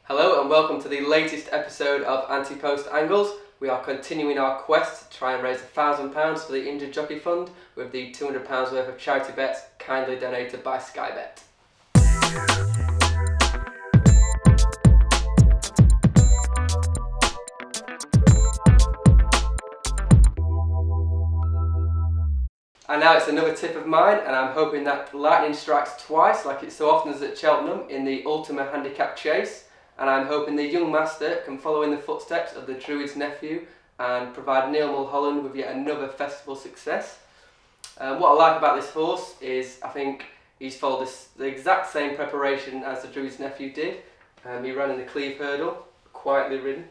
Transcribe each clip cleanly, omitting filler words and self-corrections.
Hello and welcome to the latest episode of Ante-Post Angles. We are continuing our quest to try and raise £1,000 for the Injured Jockey Fund with the £200 worth of charity bets kindly donated by SkyBet. And now it's another tip of mine, and I'm hoping that lightning strikes twice like it so often is at Cheltenham in the Ultima Handicap Chase. And I'm hoping the young master can follow in the footsteps of the Druid's nephew and provide Neil Mulholland with yet another festival success. What I like about this horse is I think he's followed the exact same preparation as the Druid's nephew did. He ran in the Cleve Hurdle, quietly ridden.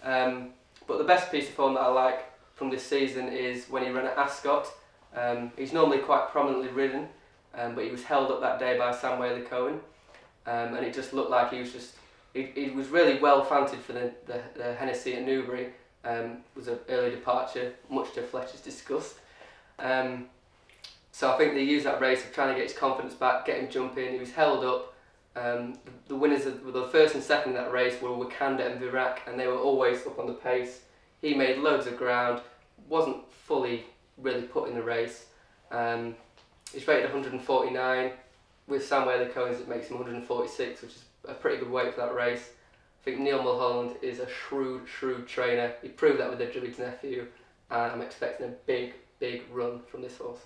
But the best piece of form that I like from this season is when he ran at Ascot. He's normally quite prominently ridden, but he was held up that day by Sam Whaley-Cohen, and it just looked like he was just. He was really well fanted for the Hennessy at Newbury. Was an early departure, much to Fletcher's disgust. So I think they used that race of trying to get his confidence back, get him jumping. He was held up. The winners of the first and second of that race were Wakanda and Virac, and they were always up on the pace. He made loads of ground, wasn't fully really put in the race. He's rated 149. With Sam Whaley-Cohen's it makes him 146, which is a pretty good weight for that race. I think Neil Mulholland is a shrewd trainer. He proved that with the Druid's nephew, and I'm expecting a big run from this horse.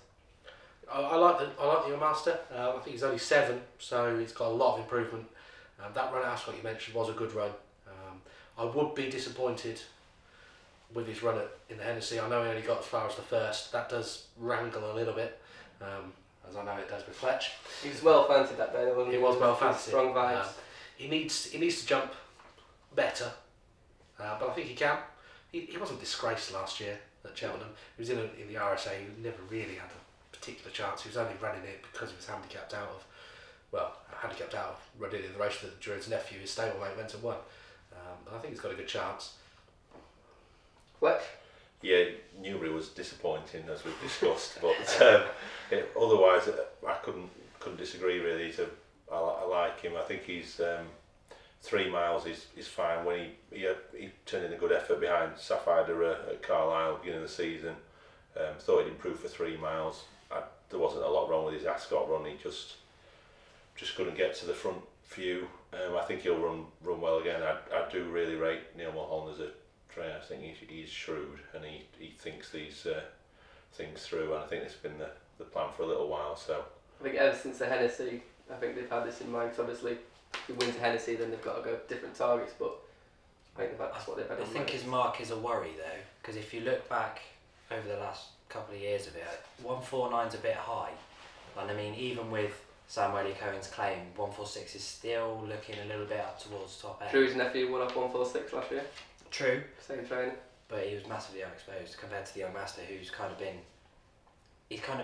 I like the young master. I think he's only 7, so he's got a lot of improvement. That run at Ascot you mentioned was a good run. I would be disappointed with his run in the Hennessy. I know he only got as far as the first. That does wrangle a little bit, as I know it does with Fletch. He was well fancied that day, wasn't he? He was well fancied. Strong vibes. He needs to jump better, but I think he can. He wasn't disgraced last year at Cheltenham. He was in the RSA. He never really had a particular chance. He was only running it because he was handicapped out of running in the race with the Druid's nephew. His stablemate went and won. But I think he's got a good chance. Fletch? Yeah, Newbury was disappointing as we've discussed, but otherwise I couldn't disagree really. I like him. I think he's 3 miles is fine. When he turned in a good effort behind Sapphire at Carlisle at the beginning of the season. Thought he'd improve for 3 miles. There wasn't a lot wrong with his Ascot run. He just couldn't get to the front few. I think he'll run well again. I do really rate Neil Mulholland as a trainer. I think he's shrewd and he thinks these things through. And I think it's been the plan for a little while. So I think ever since the Hennessy, I think they've had this in mind. Because obviously, if he wins a Hennessy, then they've got to go different targets. But I think that's what they've had in mind. I think his mark is a worry though, because if you look back over the last couple of years of it, 149's a bit high. And I mean, even with Sam Whaley-Cohen's claim, 146 is still looking a little bit up towards top end. Druid's nephew won off 146 last year. True. Same trainer. But he was massively unexposed compared to the young master, who's kind of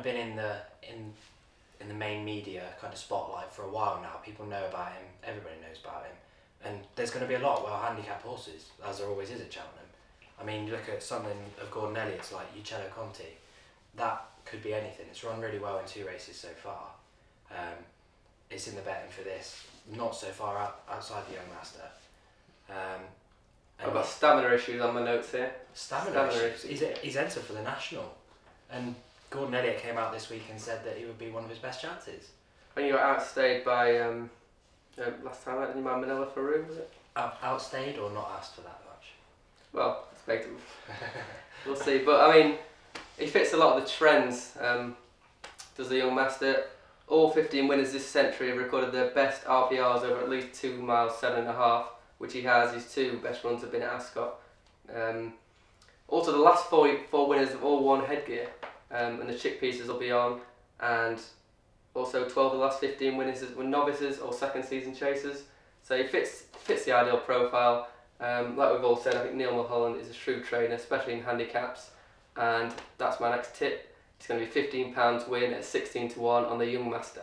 been in the main media kind of spotlight for a while now. People know about him. Everybody knows about him. And there's going to be a lot of well-handicapped horses, as there always is at Cheltenham. I mean, look at something of Gordon Elliott's like Uccello Conti. That could be anything. It's run really well in 2 races so far. It's in the betting for this. Not so far outside the young master. I've got stamina issues on my notes here. Stamina issues. He's entered for the national, and Gordon Elliott came out this week and said that he would be one of his best chances. And you got outstayed by last time, didn't you, by Manila Farouk, was it? Outstayed or not asked for that much? Well, it's debatable. We'll see. But I mean, he fits a lot of the trends. Does the young master? All 15 winners this century have recorded their best RPRs over at least 2 miles 7.5, which he has. His 2 best runs have been at Ascot. Also, the last 4 winners have all won headgear, and the chick pieces will be on. And also 12 of the last 15 winners were novices or second season chasers. So he fits the ideal profile. Like we've all said, I think Neil Mulholland is a shrewd trainer, especially in handicaps. And that's my next tip. It's going to be £15 win at 16 to 1 on the young master.